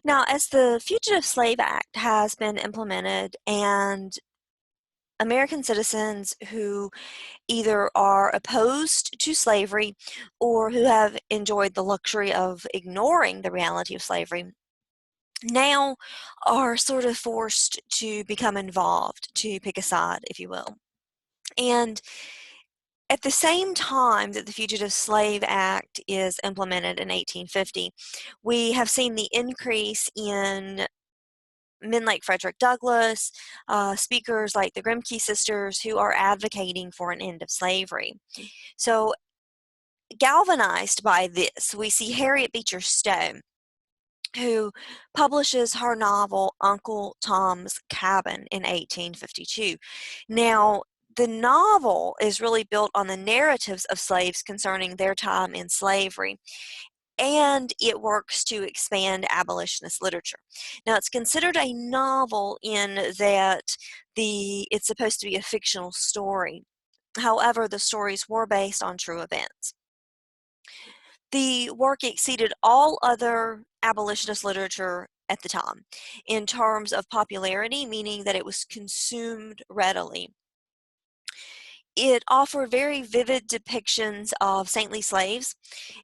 Now, as the Fugitive Slave Act has been implemented and American citizens who either are opposed to slavery or who have enjoyed the luxury of ignoring the reality of slavery now are sort of forced to become involved, to pick a side, if you will. And at the same time that the Fugitive Slave Act is implemented in 1850, we have seen the increase in men like Frederick Douglass, speakers like the Grimke sisters who are advocating for an end of slavery. So, galvanized by this, we see Harriet Beecher Stowe, who publishes her novel Uncle Tom's Cabin in 1852. Now, the novel is really built on the narratives of slaves concerning their time in slavery, and it works to expand abolitionist literature. Now, it's considered a novel in that it's supposed to be a fictional story. However, the stories were based on true events. The work exceeded all other abolitionist literature at the time in terms of popularity, meaning that it was consumed readily. It offered very vivid depictions of saintly slaves,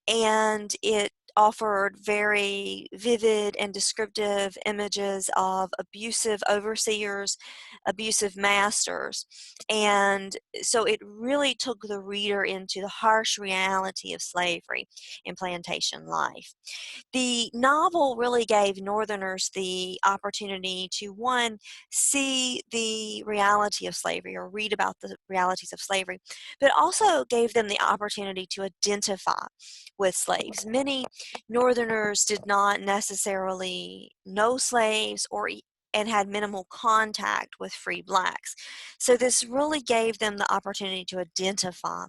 and it offered very vivid and descriptive images of abusive overseers, abusive masters. And so it really took the reader into the harsh reality of slavery in plantation life. The novel really gave Northerners the opportunity to, one, see the reality of slavery or read about the realities of slavery, but also gave them the opportunity to identify with slaves. Many Northerners did not necessarily know slaves and had minimal contact with free blacks. So this really gave them the opportunity to identify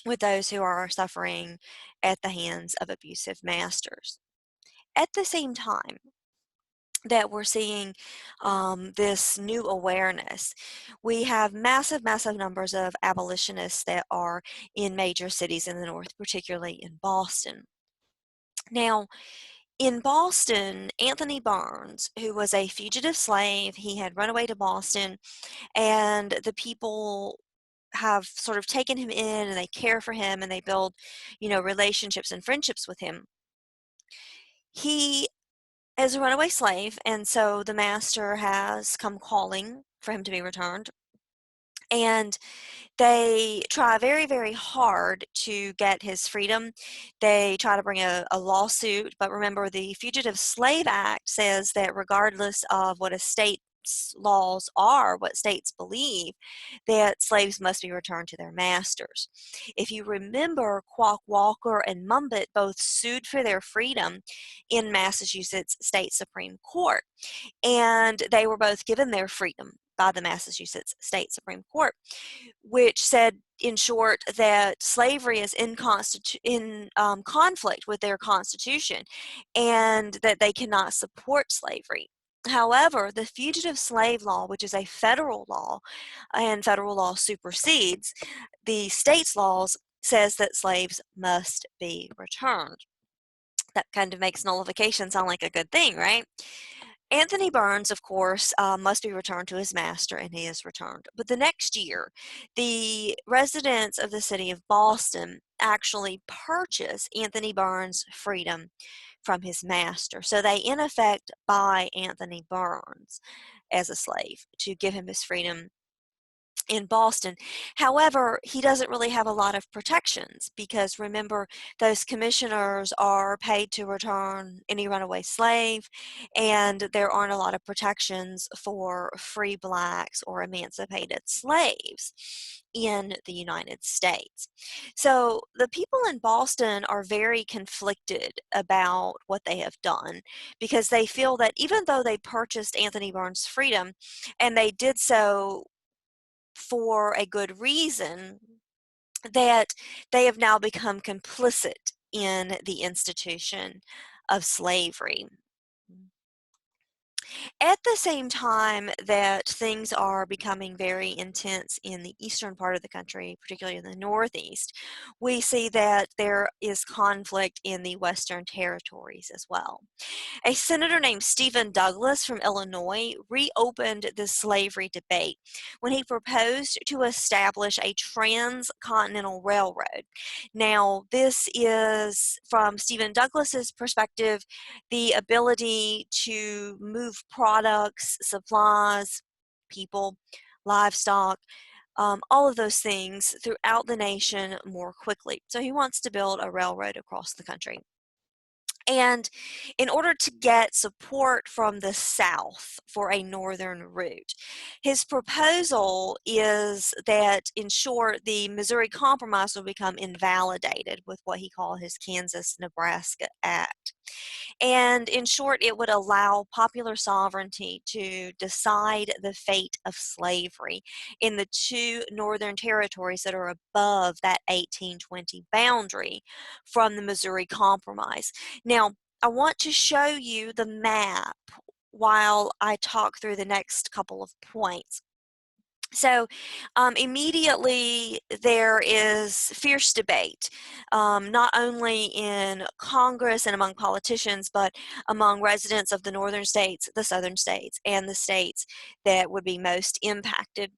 with those who are suffering at the hands of abusive masters. At the same time that we're seeing this new awareness, we have massive, massive numbers of abolitionists that are in major cities in the North, particularly in Boston. Now, in Boston, Anthony Burns, who was a fugitive slave, he had run away to Boston, and the people have sort of taken him in and they care for him and they build, relationships and friendships with him. He is a runaway slave, and so the master has come calling for him to be returned. And they try very, very hard to get his freedom. They try to bring a lawsuit, but remember, the Fugitive Slave Act says that regardless of what a state's laws are, what states believe, that slaves must be returned to their masters. If you remember, Quock Walker and Mumbet both sued for their freedom in Massachusetts State Supreme Court, and they were both given their freedom by the Massachusetts State Supreme Court, which said, in short, that slavery is in conflict with their Constitution and that they cannot support slavery. However, the Fugitive Slave Law, which is a federal law, and federal law supersedes the state's laws, says that slaves must be returned. That kind of makes nullification sound like a good thing, right? Anthony Burns, of course, must be returned to his master, and he is returned. But the next year, the residents of the city of Boston actually purchase Anthony Burns' freedom from his master. So they, in effect, buy Anthony Burns as a slave to give him his freedom in Boston. However, he doesn't really have a lot of protections because remember, those commissioners are paid to return any runaway slave, and there aren't a lot of protections for free blacks or emancipated slaves in the United States. So the people in Boston are very conflicted about what they have done because they feel that even though they purchased Anthony Burns' freedom, and they did so for a good reason, that they have now become complicit in the institution of slavery. At the same time that things are becoming very intense in the eastern part of the country, particularly in the Northeast, we see that there is conflict in the Western territories as well. A senator named Stephen Douglas from Illinois reopened the slavery debate when he proposed to establish a transcontinental railroad. Now, this is, from Stephen Douglas's perspective, the ability to move products, supplies, people, livestock, all of those things throughout the nation more quickly. So he wants to build a railroad across the country. And in order to get support from the South for a northern route, his proposal is that, in short, the Missouri Compromise will become invalidated with what he called his Kansas-Nebraska Act. And in short, it would allow popular sovereignty to decide the fate of slavery in the two northern territories that are above that 1820 boundary from the Missouri Compromise. Now, I want to show you the map while I talk through the next couple of points. So immediately there is fierce debate, not only in Congress and among politicians, but among residents of the northern states, the southern states, and the states that would be most impacted.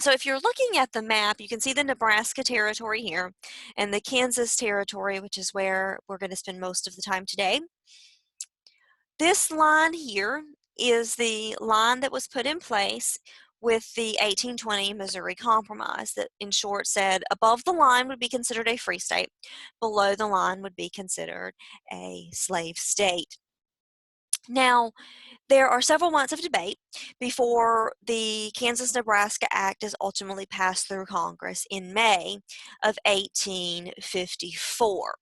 So if you're looking at the map, you can see the Nebraska territory here and the Kansas territory, which is where we're going to spend most of the time today. This line here is the line that was put in place with the 1820 Missouri Compromise that, in short, said above the line would be considered a free state, below the line would be considered a slave state. Now, there are several months of debate before the Kansas-Nebraska Act is ultimately passed through Congress in May of 1854.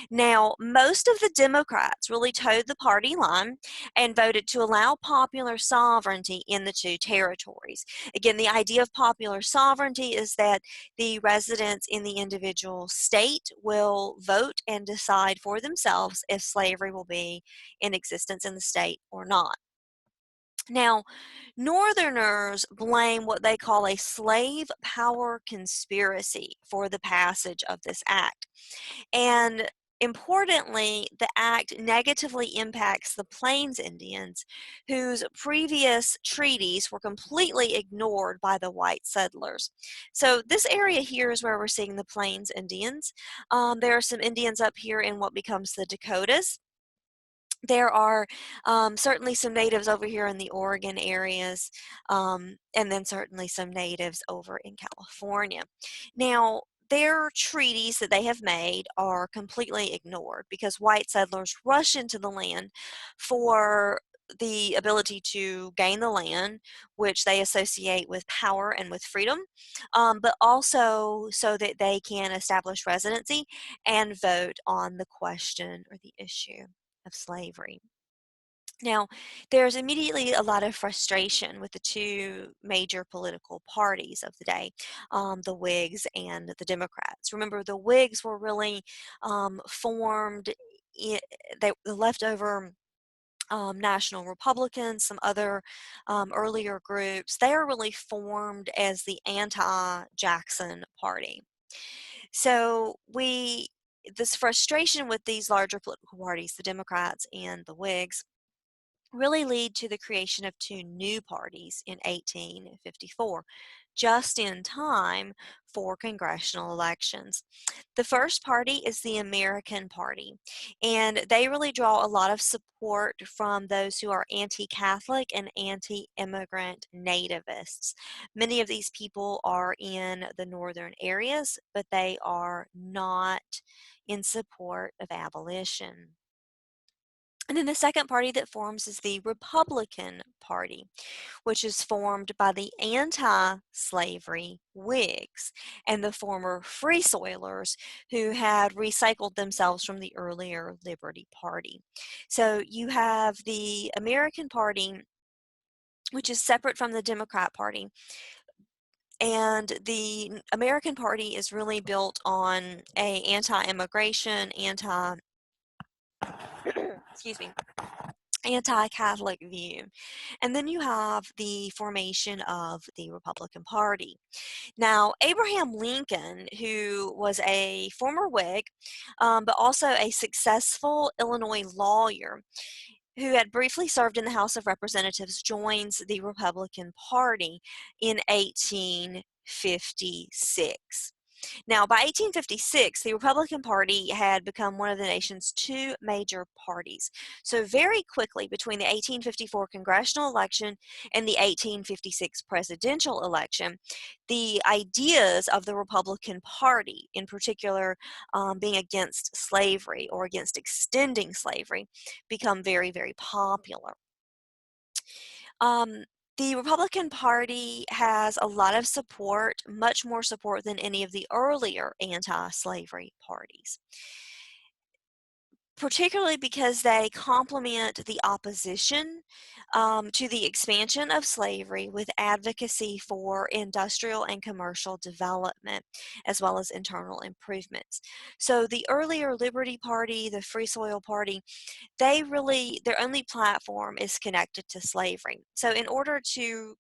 Now, most of the Democrats really toed the party line and voted to allow popular sovereignty in the two territories. Again, the idea of popular sovereignty is that the residents in the individual state will vote and decide for themselves if slavery will be in existence in the state or not. Now, Northerners blame what they call a slave power conspiracy for the passage of this act. And importantly, the act negatively impacts the Plains Indians, whose previous treaties were completely ignored by the white settlers. So this area here is where we're seeing the Plains Indians. There are some Indians up here in what becomes the Dakotas. There are certainly some natives over here in the Oregon areas, and then certainly some natives over in California. Now, their treaties that they have made are completely ignored because white settlers rush into the land for the ability to gain the land, which they associate with power and with freedom, but also so that they can establish residency and vote on the question or the issue of slavery. Now, there's immediately a lot of frustration with the two major political parties of the day, the Whigs and the Democrats. Remember, the Whigs were really formed, the leftover National Republicans, some other earlier groups, they are really formed as the anti-Jackson party. So this frustration with these larger political parties, the Democrats and the Whigs, really lead to the creation of two new parties in 1854, just in time for congressional elections. The first party is the American Party, and they really draw a lot of support from those who are anti-Catholic and anti-immigrant nativists. Many of these people are in the northern areas, but they are not in support of abolition. And then the second party that forms is the Republican Party, which is formed by the anti-slavery Whigs and the former Free Soilers who had recycled themselves from the earlier Liberty Party. So you have the American Party, which is separate from the Democrat Party. And the American Party is really built on a anti-immigration, excuse me, anti-Catholic view. And then you have the formation of the Republican Party. Now, Abraham Lincoln, who was a former Whig, but also a successful Illinois lawyer, who had briefly served in the House of Representatives, joins the Republican Party in 1856. Now, by 1856, the Republican Party had become one of the nation's two major parties. So very quickly, between the 1854 congressional election and the 1856 presidential election, the ideas of the Republican Party, in particular being against slavery or against extending slavery, become very, very popular. Um, the Republican Party has a lot of support, much more support than any of the earlier anti-slavery parties, particularly because they complement the opposition to the expansion of slavery with advocacy for industrial and commercial development, as well as internal improvements. So the earlier Liberty Party, the Free Soil Party, their only platform is connected to slavery. So in order to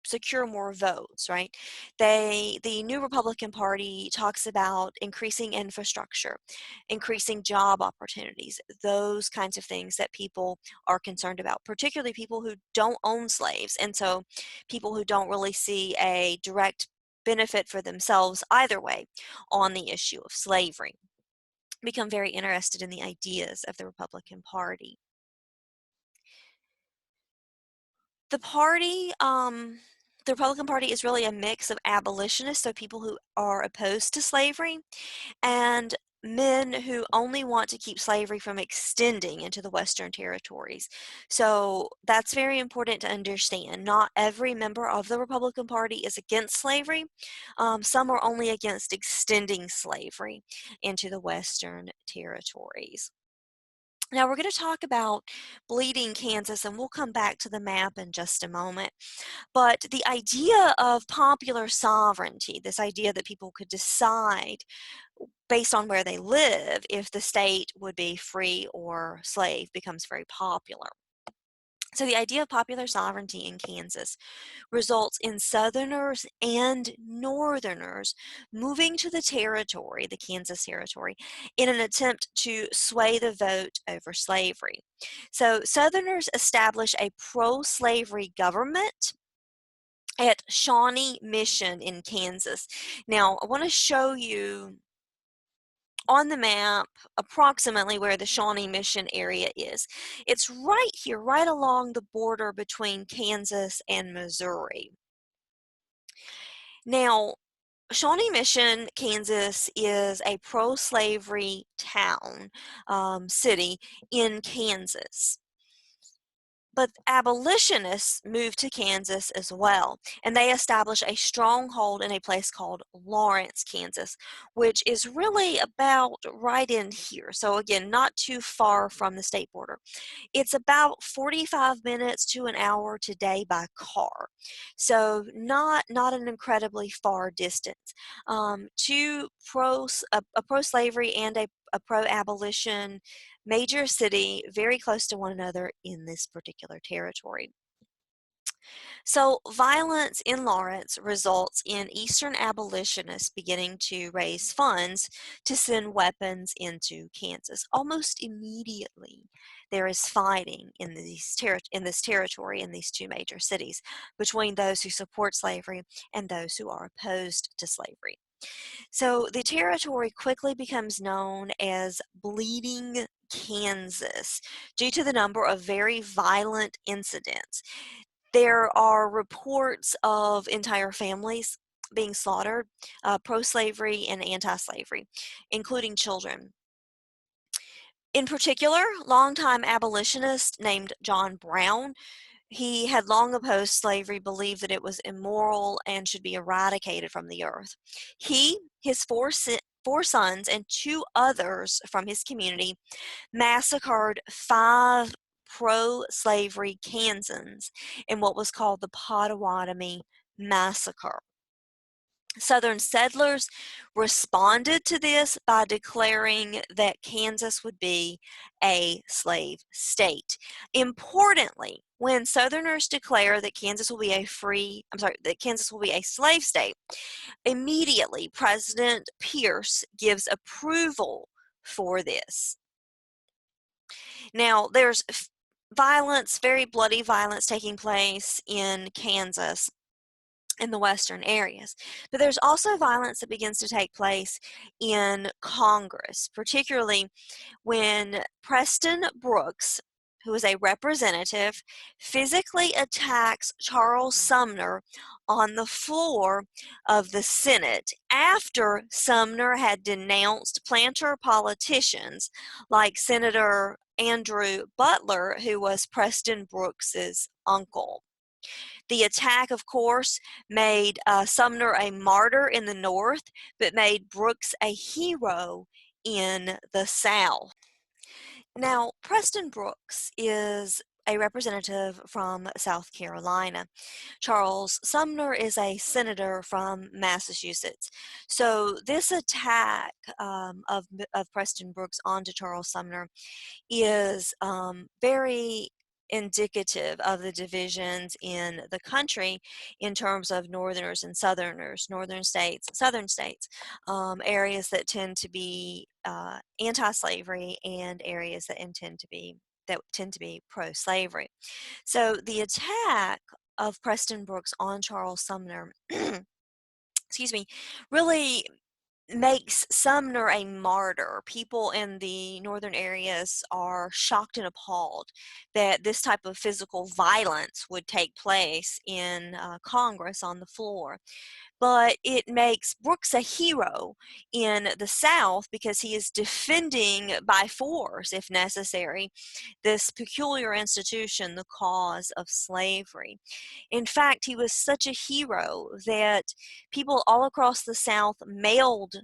secure more votes, right, the new Republican Party talks about increasing infrastructure, increasing job opportunities, those kinds of things that people are concerned about, particularly people who don't own slaves, and so people who don't really see a direct benefit for themselves either way on the issue of slavery, become very interested in the ideas of the Republican Party. The party, the Republican Party is really a mix of abolitionists, so people who are opposed to slavery, and men who only want to keep slavery from extending into the Western territories. So that's very important to understand. Not every member of the Republican Party is against slavery. Some are only against extending slavery into the Western territories. Now we're going to talk about bleeding Kansas, and we'll come back to the map in just a moment. But the idea of popular sovereignty, this idea that people could decide based on where they live if the state would be free or slave, becomes very popular. So the idea of popular sovereignty in Kansas results in Southerners and Northerners moving to the territory, the Kansas Territory, in an attempt to sway the vote over slavery. So Southerners establish a pro-slavery government at Shawnee Mission in Kansas. Now, I want to show you on the map approximately where the Shawnee Mission area is. It's right here, right along the border between Kansas and Missouri. Now, Shawnee Mission, Kansas is a pro-slavery town, city in Kansas. But abolitionists moved to Kansas as well, and they established a stronghold in a place called Lawrence, Kansas, which is really about right in here. So again, not too far from the state border. It's about 45 minutes to an hour today by car. So not an incredibly far distance. Two a pro-slavery and a pro-abolition major city very close to one another in this particular territory. So violence in Lawrence results in Eastern abolitionists beginning to raise funds to send weapons into Kansas. Almost immediately, there is fighting in this territory in these two major cities between those who support slavery and those who are opposed to slavery. So the territory quickly becomes known as Bleeding Kansas due to the number of very violent incidents. There are reports of entire families being slaughtered, pro-slavery and anti-slavery, including children. In particular, longtime abolitionist named John Brown, he had long opposed slavery, believed that it was immoral and should be eradicated from the earth. He, his four sons, and two others from his community massacred 5 pro-slavery Kansans in what was called the Pottawatomie Massacre. Southern settlers responded to this by declaring that Kansas would be a slave state. Importantly, when Southerners declare that Kansas will be that Kansas will be a slave state, immediately President Pierce gives approval for this. Now, there's violence, very bloody violence taking place in Kansas in the western areas. But there's also violence that begins to take place in Congress, particularly when Preston Brooks, who is a representative, physically attacks Charles Sumner on the floor of the Senate after Sumner had denounced planter politicians like Senator Andrew Butler, who was Preston Brooks's uncle. The attack, of course, made Sumner a martyr in the North, but made Brooks a hero in the South. Now, Preston Brooks is a representative from South Carolina. Charles Sumner is a senator from Massachusetts. So this attack of Preston Brooks onto Charles Sumner is very indicative of the divisions in the country in terms of Northerners and Southerners, Northern states, Southern states, areas that tend to be anti-slavery and areas that tend to be pro-slavery. So the attack of Preston Brooks on Charles Sumner, excuse me, really makes Sumner a martyr. People in the northern areas are shocked and appalled that this type of physical violence would take place in Congress on the floor. But it makes Brooks a hero in the South because he is defending by force, if necessary, this peculiar institution, the cause of slavery. In fact, he was such a hero that people all across the South mailed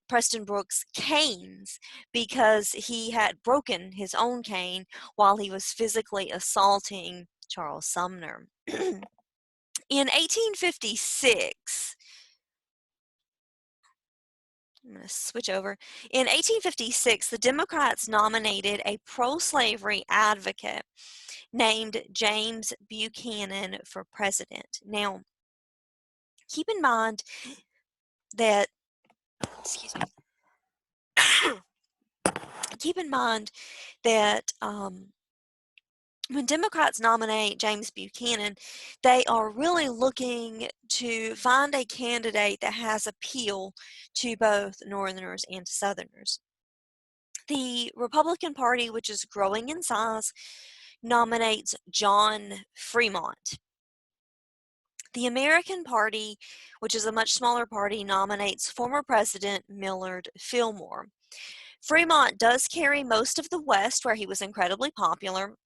Preston Brooks canes because he had broken his own cane while he was physically assaulting Charles Sumner. In 1856, I'm going to switch over. In 1856, the Democrats nominated a pro-slavery advocate named James Buchanan for president. Now, keep in mind that, excuse me, keep in mind that when Democrats nominate James Buchanan, they are really looking to find a candidate that has appeal to both Northerners and Southerners. The Republican Party, which is growing in size, nominates John Fremont. The American Party, which is a much smaller party, nominates former President Millard Fillmore. Fremont does carry most of the West, where he was incredibly popular,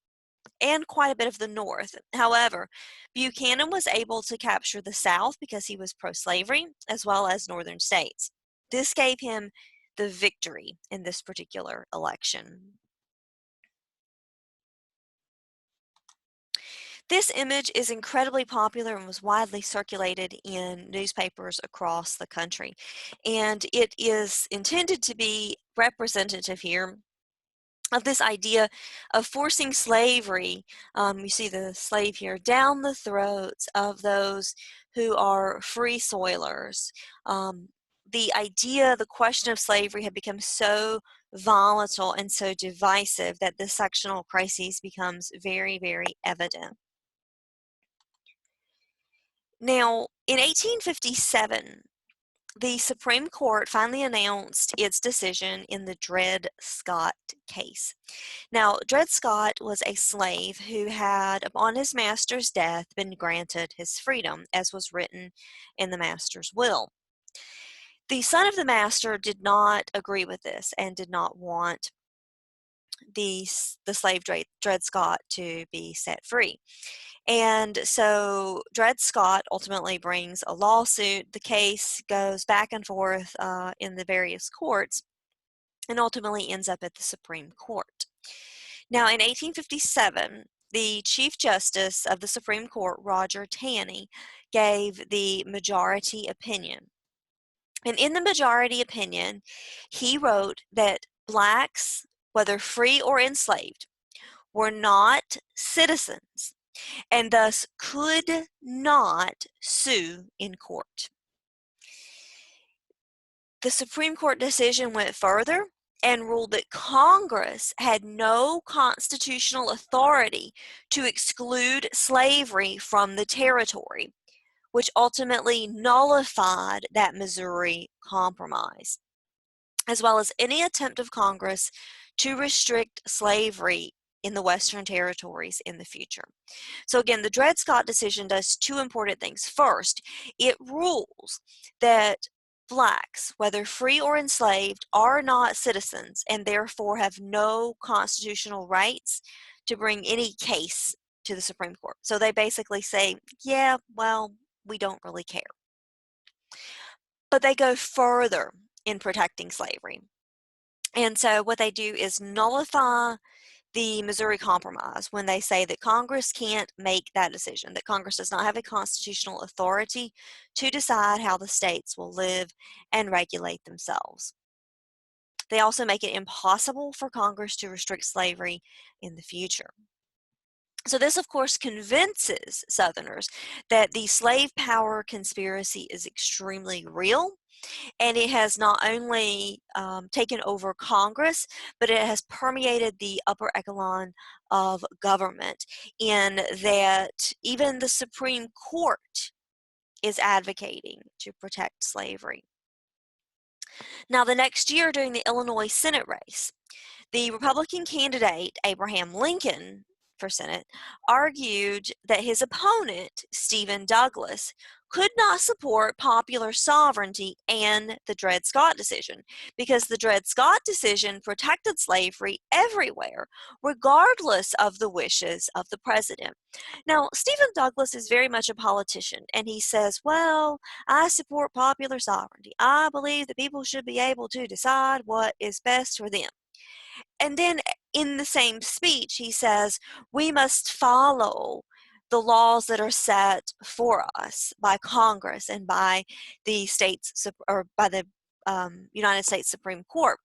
and quite a bit of the North. However, Buchanan was able to capture the South because he was pro-slavery, as well as northern states. This gave him the victory in this particular election. This image is incredibly popular and was widely circulated in newspapers across the country. And it is intended to be representative here of this idea of forcing slavery, you see the slave here, down the throats of those who are free soilers. The idea, the question of slavery had become so volatile and so divisive that the sectional crisis becomes very, very evident. Now, in 1857, the Supreme Court finally announced its decision in the Dred Scott case. Now, Dred Scott was a slave who had, upon his master's death, been granted his freedom, as was written in the master's will. The son of the master did not agree with this and did not want the slave Dred Scott to be set free. And so Dred Scott ultimately brings a lawsuit. The case goes back and forth in the various courts and ultimately ends up at the Supreme Court. Now, in 1857, the Chief Justice of the Supreme Court, Roger Taney, gave the majority opinion. And in the majority opinion, he wrote that blacks, whether free or enslaved, were not citizens and thus could not sue in court. The Supreme Court decision went further and ruled that Congress had no constitutional authority to exclude slavery from the territory, which ultimately nullified that Missouri Compromise, as well as any attempt of Congress to restrict slavery in the Western territories in the future. So again, the Dred Scott decision does two important things. First, it rules that blacks, whether free or enslaved, are not citizens and therefore have no constitutional rights to bring any case to the Supreme Court. So they basically say, yeah, well, we don't really care. But they go further in protecting slavery. And so what they do is nullify the Missouri Compromise when they say that Congress can't make that decision, that Congress does not have a constitutional authority to decide how the states will live and regulate themselves. They also make it impossible for Congress to restrict slavery in the future. So this, of course, convinces Southerners that the slave power conspiracy is extremely real, and it has not only taken over Congress, but it has permeated the upper echelon of government, in that even the Supreme Court is advocating to protect slavery. Now, the next year during the Illinois Senate race, the Republican candidate, Abraham Lincoln, for Senate, argued that his opponent, Stephen Douglas, could not support popular sovereignty and the Dred Scott decision, because the Dred Scott decision protected slavery everywhere, regardless of the wishes of the president. Now, Stephen Douglas is very much a politician, and he says, well, I support popular sovereignty. I believe that people should be able to decide what is best for them. And then in the same speech, he says, we must follow the laws that are set for us by Congress and by the states, or by the United States Supreme Court.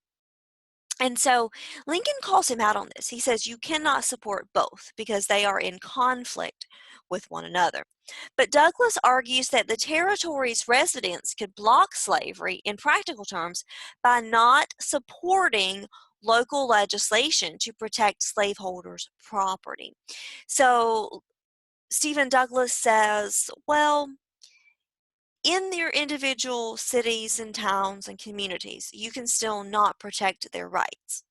And so Lincoln calls him out on this. He says you cannot support both because they are in conflict with one another. But Douglas argues that the territory's residents could block slavery in practical terms by not supporting local legislation to protect slaveholders' property. So Stephen Douglas says, well, in your individual cities and towns and communities, you can still not protect their rights.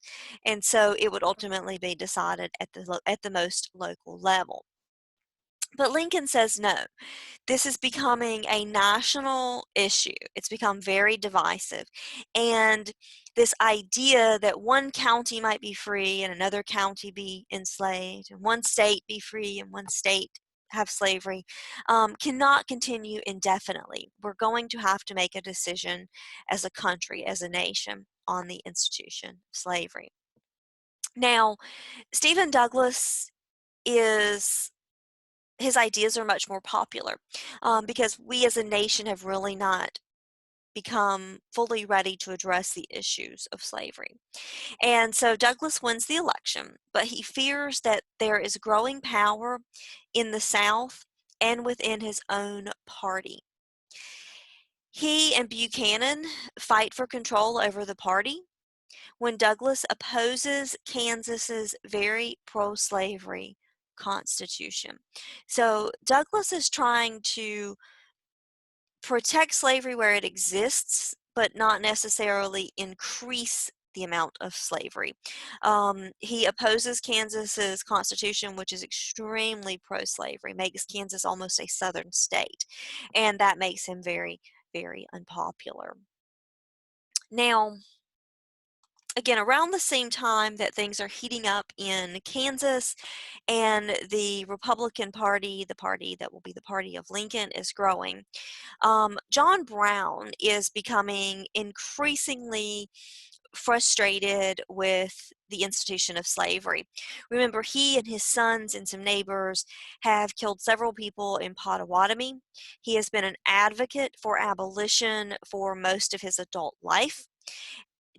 And so it would ultimately be decided at the most local level. But Lincoln says no. This is becoming a national issue. It's become very divisive. And this idea that one county might be free and another county be enslaved, and one state be free and one state have slavery, cannot continue indefinitely. We're going to have to make a decision as a country, as a nation, on the institution of slavery. Now, Stephen Douglas his ideas are much more popular because we as a nation have really not become fully ready to address the issues of slavery. And so Douglas wins the election, but he fears that there is growing power in the South and within his own party. He and Buchanan fight for control over the party when Douglas opposes Kansas's very pro-slavery constitution. So Douglas is trying to protect slavery where it exists, but not necessarily increase the amount of slavery. He opposes Kansas's constitution, which is extremely pro-slavery, makes Kansas almost a southern state, and that makes him very, very unpopular. Now, again, around the same time that things are heating up in Kansas and the Republican Party, the party that will be the party of Lincoln, is growing, John Brown is becoming increasingly frustrated with the institution of slavery. Remember, he and his sons and some neighbors have killed several people in Potawatomi. He has been an advocate for abolition for most of his adult life,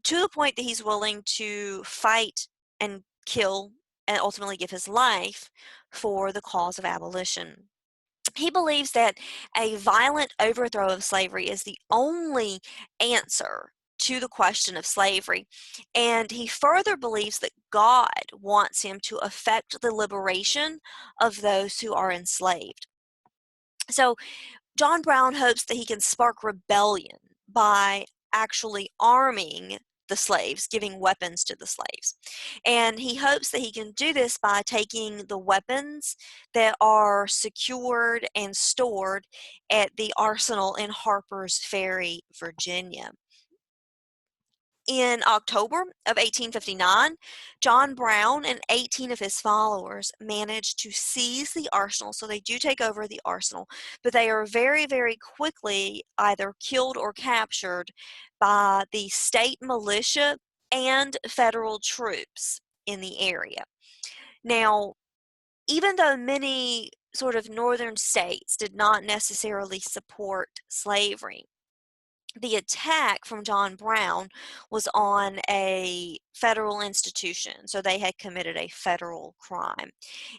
to the point that he's willing to fight and kill and ultimately give his life for the cause of abolition. He believes that a violent overthrow of slavery is the only answer to the question of slavery, and he further believes that God wants him to effect the liberation of those who are enslaved. So John Brown hopes that he can spark rebellion by actually arming the slaves, giving weapons to the slaves. And he hopes that he can do this by taking the weapons that are secured and stored at the arsenal in Harper's Ferry, Virginia. In October of 1859, John Brown and 18 of his followers managed to seize the arsenal. So they do take over the arsenal, but they are very, very quickly either killed or captured by the state militia and federal troops in the area. Now, even though many sort of northern states did not necessarily support slavery, the attack from John Brown was on a federal institution, so they had committed a federal crime.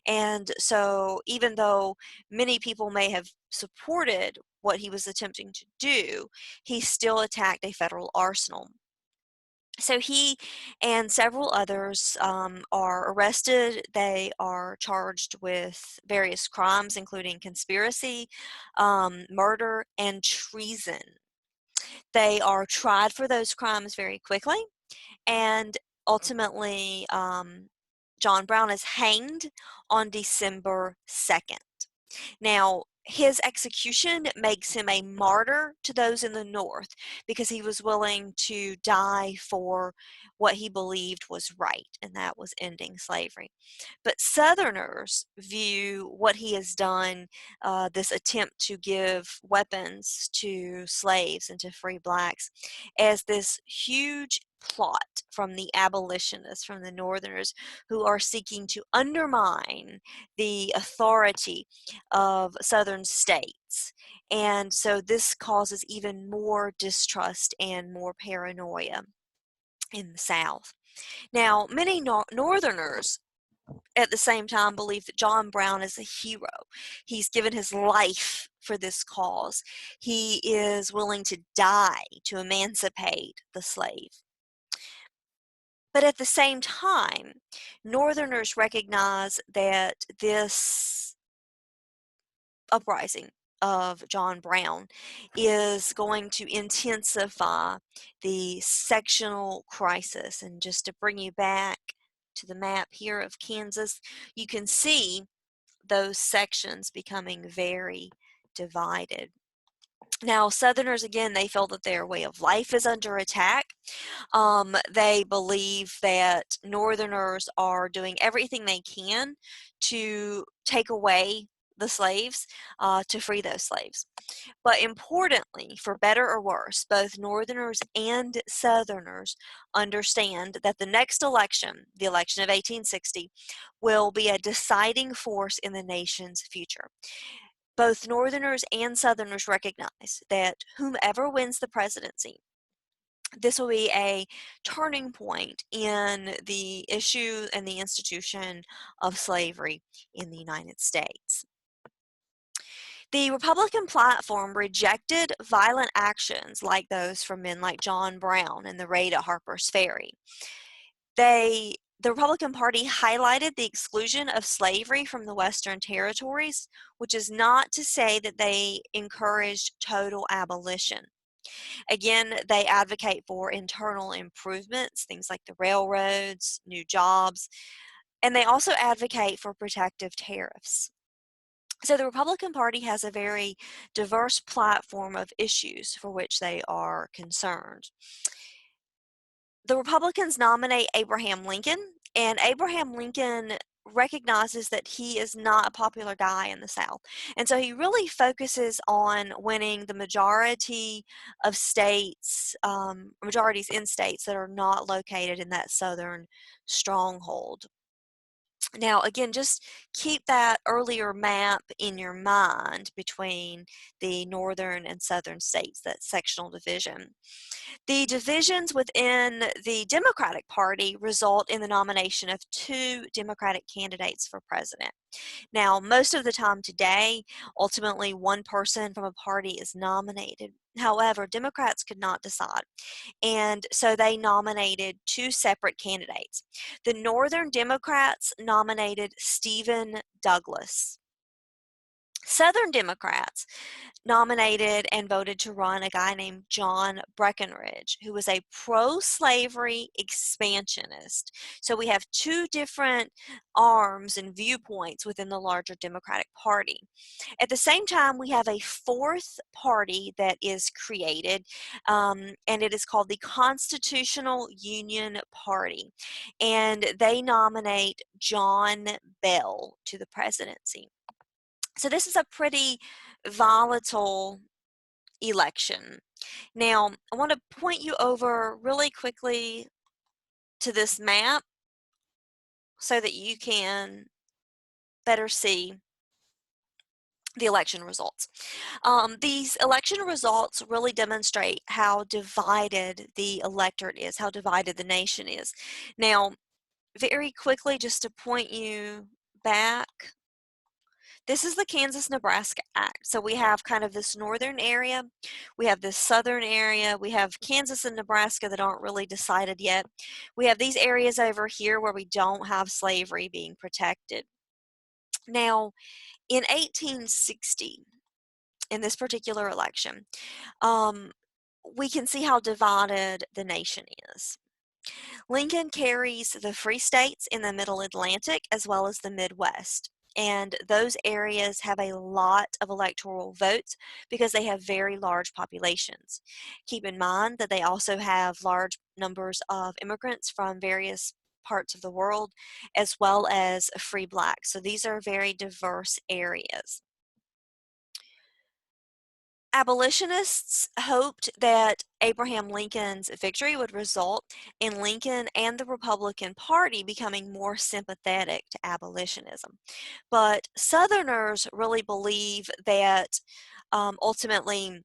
And so even though many people may have supported what he was attempting to do, he still attacked a federal arsenal. So he and several others are arrested. They are charged with various crimes, including conspiracy, murder, and treason. They are tried for those crimes very quickly, and ultimately, John Brown is hanged on December 2nd. Now, his execution makes him a martyr to those in the North because he was willing to die for what he believed was right, and that was ending slavery. But Southerners view what he has done, this attempt to give weapons to slaves and to free blacks, as this huge plot from the abolitionists, from the Northerners, who are seeking to undermine the authority of Southern states. And so this causes even more distrust and more paranoia in the South. Now, many Northerners at the same time believe that John Brown is a hero. He's given his life for this cause. He is willing to die to emancipate the slave. But at the same time, Northerners recognize that this uprising of John Brown is going to intensify the sectional crisis. And just to bring you back to the map here of Kansas, you can see those sections becoming very divided. Now, Southerners, again, they feel that their way of life is under attack. They believe that Northerners are doing everything they can to take away the slaves, to free those slaves. But importantly, for better or worse, both Northerners and Southerners understand that the next election, the election of 1860, will be a deciding force in the nation's future. Both Northerners and Southerners recognize that whomever wins the presidency, this will be a turning point in the issue and the institution of slavery in the United States. The Republican platform rejected violent actions like those from men like John Brown and the raid at Harper's Ferry. The Republican Party highlighted the exclusion of slavery from the Western territories, which is not to say that they encouraged total abolition. Again, they advocate for internal improvements, things like the railroads, new jobs, and they also advocate for protective tariffs. So the Republican Party has a very diverse platform of issues for which they are concerned. The Republicans nominate Abraham Lincoln, and Abraham Lincoln recognizes that he is not a popular guy in the South. And so he really focuses on winning the majority of states, majorities in states that are not located in that Southern stronghold. Now, again, just keep that earlier map in your mind between the northern and southern states, that sectional division. The divisions within the Democratic Party result in the nomination of 2 Democratic candidates for president. Now, most of the time today, ultimately one person from a party is nominated. However, Democrats could not decide, and so they nominated 2 separate candidates. The Northern Democrats nominated Stephen Douglas. Southern Democrats nominated and voted to run a guy named John Breckinridge, who was a pro-slavery expansionist. So we have 2 different arms and viewpoints within the larger Democratic Party. At the same time, we have a 4th party that is created, and it is called the Constitutional Union Party, and they nominate John Bell to the presidency. So this is a pretty volatile election. Now, I want to point you over really quickly to this map so that you can better see the election results. These election results really demonstrate how divided the electorate is, how divided the nation is. Now, very quickly, just to point you back, this is the Kansas-Nebraska Act. So we have kind of this northern area, we have this southern area, we have Kansas and Nebraska that aren't really decided yet. We have these areas over here where we don't have slavery being protected. Now, in 1860, in this particular election, we can see how divided the nation is. Lincoln carries the free states in the Middle Atlantic as well as the Midwest. And those areas have a lot of electoral votes because they have very large populations. Keep in mind that they also have large numbers of immigrants from various parts of the world, as well as free blacks. So these are very diverse areas. Abolitionists hoped that Abraham Lincoln's victory would result in Lincoln and the Republican Party becoming more sympathetic to abolitionism. But Southerners really believe that Southerners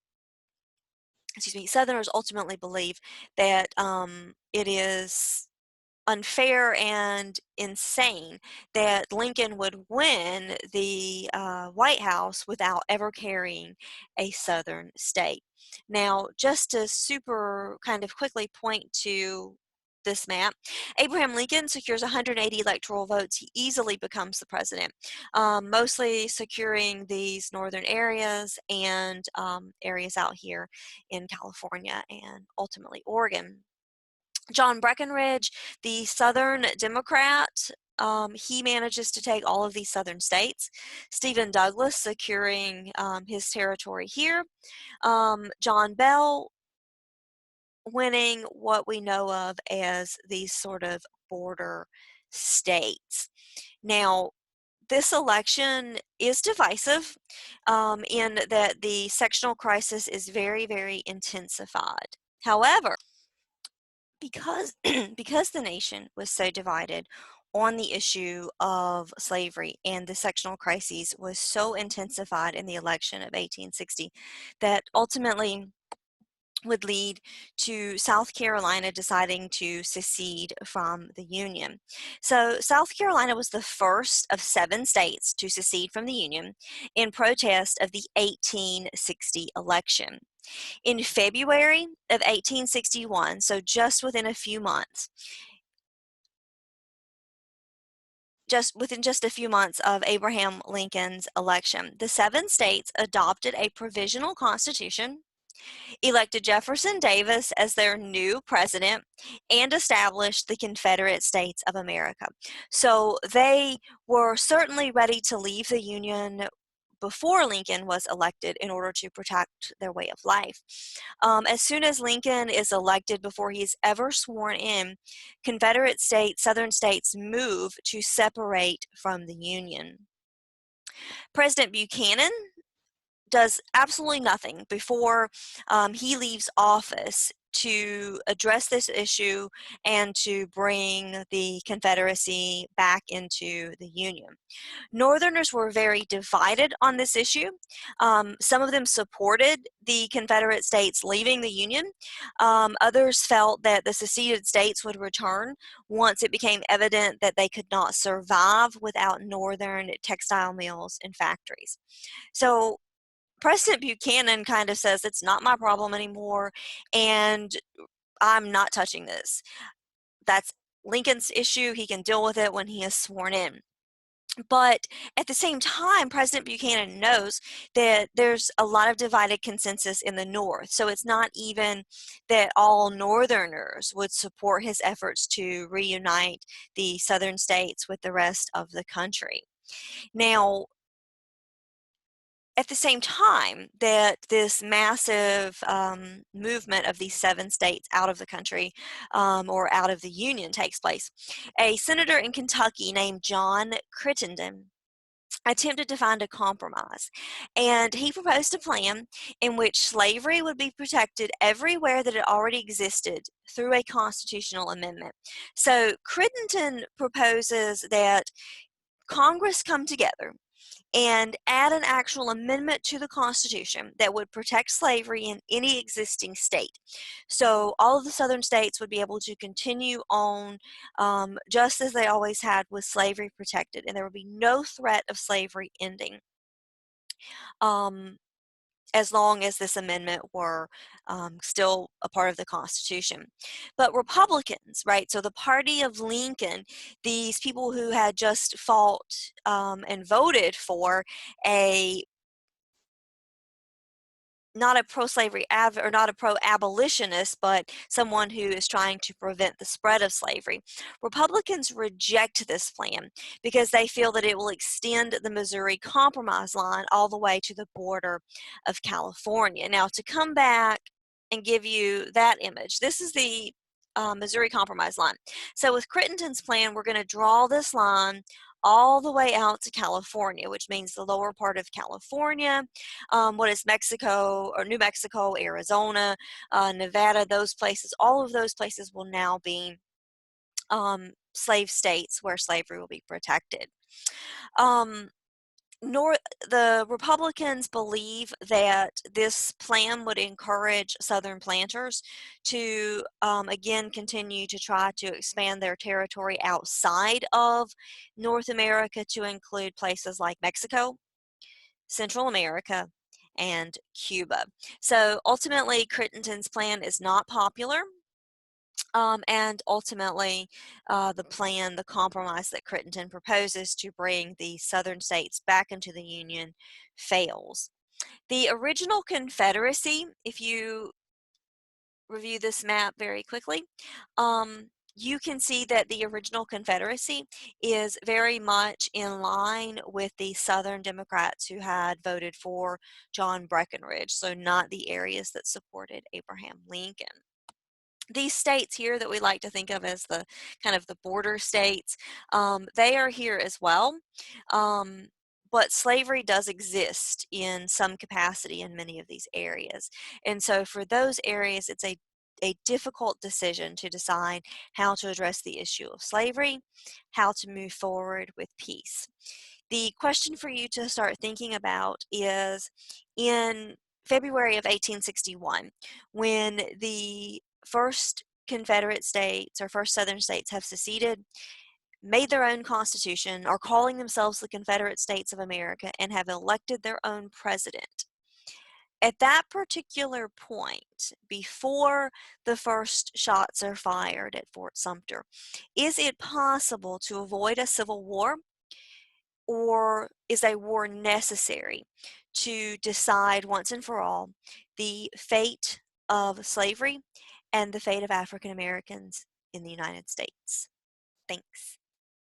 ultimately believe that it is unfair and insane that Lincoln would win the White House without ever carrying a Southern state. Now, just to super kind of quickly point to this map, Abraham Lincoln secures 180 electoral votes. He easily becomes the president, mostly securing these northern areas and areas out here in California and ultimately Oregon. John Breckinridge, the Southern Democrat, he manages to take all of these southern states. Stephen Douglas securing his territory here. John Bell winning what we know of as these sort of border states. Now, this election is divisive in that the sectional crisis is very, very intensified. However, because because the nation was so divided on the issue of slavery and the sectional crises was so intensified in the election of 1860 that ultimately would lead to South Carolina deciding to secede from the Union. So South Carolina was the first of 7 states to secede from the Union in protest of the 1860 election. In February of 1861, so just within a few months, within a few months of Abraham Lincoln's election, the 7 states adopted a provisional constitution, elected Jefferson Davis as their new president, and established the Confederate States of America. So they were certainly ready to leave the Union before Lincoln was elected in order to protect their way of life. As soon as Lincoln is elected, before he's ever sworn in, Confederate states, Southern states, move to separate from the Union. President Buchanan does absolutely nothing before he leaves office to address this issue and to bring the Confederacy back into the Union. Northerners were very divided on this issue. Some of them supported the Confederate states leaving the Union. Others felt that the seceded states would return once it became evident that they could not survive without Northern textile mills and factories. So President Buchanan kind of says it's not my problem anymore, and I'm not touching this. That's Lincoln's issue. He can deal with it when he is sworn in. But at the same time, President Buchanan knows that there's a lot of divided consensus in the North. So it's not even that all Northerners would support his efforts to reunite the Southern states with the rest of the country. Now, at the same time that this massive movement of these 7 states out of the country or out of the Union takes place, a senator in Kentucky named John Crittenden attempted to find a compromise, and he proposed a plan in which slavery would be protected everywhere that it already existed through a constitutional amendment. So Crittenden proposes that Congress come together and add an actual amendment to the Constitution that would protect slavery in any existing state. So all of the southern states would be able to continue on just as they always had, with slavery protected, and there would be no threat of slavery ending. As long as this amendment were still a part of the Constitution. But Republicans, right, so the party of Lincoln, these people who had just fought and voted for a not a pro-slavery or not a pro-abolitionist, but someone who is trying to prevent the spread of slavery. Republicans reject this plan because they feel that it will extend the Missouri Compromise line all the way to the border of California. Now, to come back and give you that image, this is the Missouri Compromise line. So with Crittenden's plan, we're going to draw this line all the way out to California, which means the lower part of California, what is Mexico or New Mexico, Arizona, Nevada, those places, all of those places will now be slave states where slavery will be protected. The Republicans believe that this plan would encourage Southern planters to, again, continue to try to expand their territory outside of North America to include places like Mexico, Central America, and Cuba. So ultimately, Crittenden's plan is not popular. And ultimately, the compromise that Crittenden proposes to bring the southern states back into the Union fails. The original Confederacy, if you review this map very quickly, you can see that the original Confederacy is very much in line with the Southern Democrats who had voted for John Breckinridge, so not the areas that supported Abraham Lincoln. These states here that we like to think of as the kind of the border states, they are here as well. But slavery does exist in some capacity in many of these areas. And so for those areas, it's a difficult decision to decide how to address the issue of slavery, how to move forward with peace. The question for you to start thinking about is, in February of 1861, when the first Confederate states or first Southern states have seceded, made their own constitution, are calling themselves the Confederate States of America, and have elected their own president. At that particular point, before the first shots are fired at Fort Sumter, is it possible to avoid a civil war, or is a war necessary to decide once and for all the fate of slavery and the fate of African Americans in the United States? Thanks.